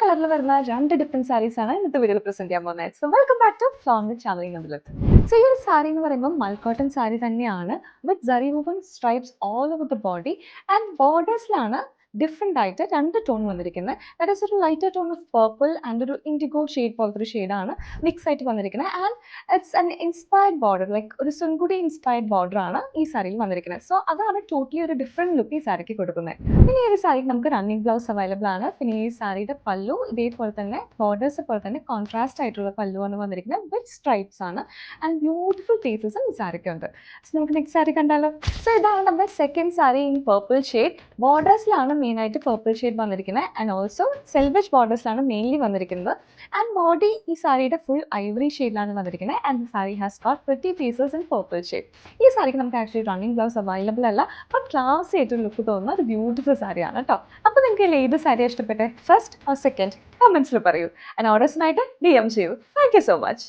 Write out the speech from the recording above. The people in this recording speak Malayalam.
കളറിൽ വരുന്ന രണ്ട് ഡിഫറെന്റ് സാരീസ് ആണ് ഇന്നത്തെ വീഡിയോയിൽ പ്രസന്റ് ചെയ്യാൻ പോകുന്നത്. സോ വെൽക്കം ബാക്ക് ടു ഫ്ലോൺ ചാനൽ നമ്പറിലേക്ക്. സോ ഈ ഒരു സാരി എന്ന് പറയുമ്പോൾ മൽക്കോട്ടൺ സാരി തന്നെയാണ് with zari woven stripes all over the body and ബോർഡേഴ്സിലാണ് ഡിഫറെൻ്റ് ആയിട്ട് രണ്ട് ടോൺ വന്നിരിക്കുന്നത്. ദാറ്റ് ഈസ് ഒരു lighter tone of purple and ഒരു ഇൻഡിഗോ ഷെയ്ഡ് പോലത്തെ ഒരു ഷെയ്ഡാണ് മിക്സ് ആയിട്ട് വന്നിരിക്കുന്നത്. And it's an inspired border, like ഒരു സുൻകുടി ഇൻസ്പയർഡ് ബോർഡർ ആണ് ഈ സാരിയിൽ വന്നിരിക്കുന്നത്. സോ അതാണ് ടോട്ടലി ഒരു ഡിഫറെൻറ്റ് ലുക്ക് ഈ സാരിക്ക് കൊടുക്കുന്നത്. പിന്നെ ഈ ഒരു സാരിക്ക് നമുക്ക് റണ്ണിങ് ബ്ലൗസ് അവൈലബിൾ ആണ്. പിന്നെ ഈ സാരിയുടെ പല്ലു ഇതേപോലെ തന്നെ ബോർഡേഴ്സ് പോലെ തന്നെ കോൺട്രാസ്റ്റ് ആയിട്ടുള്ള പല്ലു ആണ് വന്നിരിക്കുന്നത് വിത്ത് സ്ട്രൈപ്സ് ആണ്. ആൻഡ് ബ്യൂട്ടിഫുൾ പീസസും ഈ സാരിക്ക് ഉണ്ട്. സോ നമുക്ക് നെക്സ്റ്റ് സാരി കണ്ടാലോ. സോ ഇതാണ് നമ്മുടെ second sari in purple shade. ബോർഡേഴ്സിലാണ് മെയിനായിട്ട് പർപ്പിൾ ഷെയ്ഡ് വന്നിരിക്കുന്നത് ആൻഡ് ഓൾസോ സെൽവജ് ബോർഡേഴ്സിലാണ് മെയിൻലി വന്നിരിക്കുന്നത്. ആൻഡ് ബോഡി ഈ സാരിയുടെ ഫുൾ ഐവറി ഷെയ്ഡിലാണ് വന്നിരിക്കുന്നത്. And sari has got pretty pieces in purple shade. ഈ സാരിക്ക് നമുക്ക് ആക്ച്വലി റണ്ണിങ് ബ്ലൗസ് അവൈലബിൾ അല്ല, ബട്ട് ക്ലാസ് ആയിട്ട് ലുക്ക് തോന്നുന്ന ഒരു ബ്യൂട്ടിഫുൾ സാരിയാണ് കേട്ടോ. അപ്പോൾ നിങ്ങൾക്ക് ഏത് സാരി ഇഷ്ടപ്പെട്ടെ, ഫസ്റ്റ് ഓർ സെക്കൻഡ് കമൻസിൽ പറയൂ. ആൻഡ് ഓർഡേഴ്സിനായിട്ട് DM ചെയ്യൂ. Thank you so much.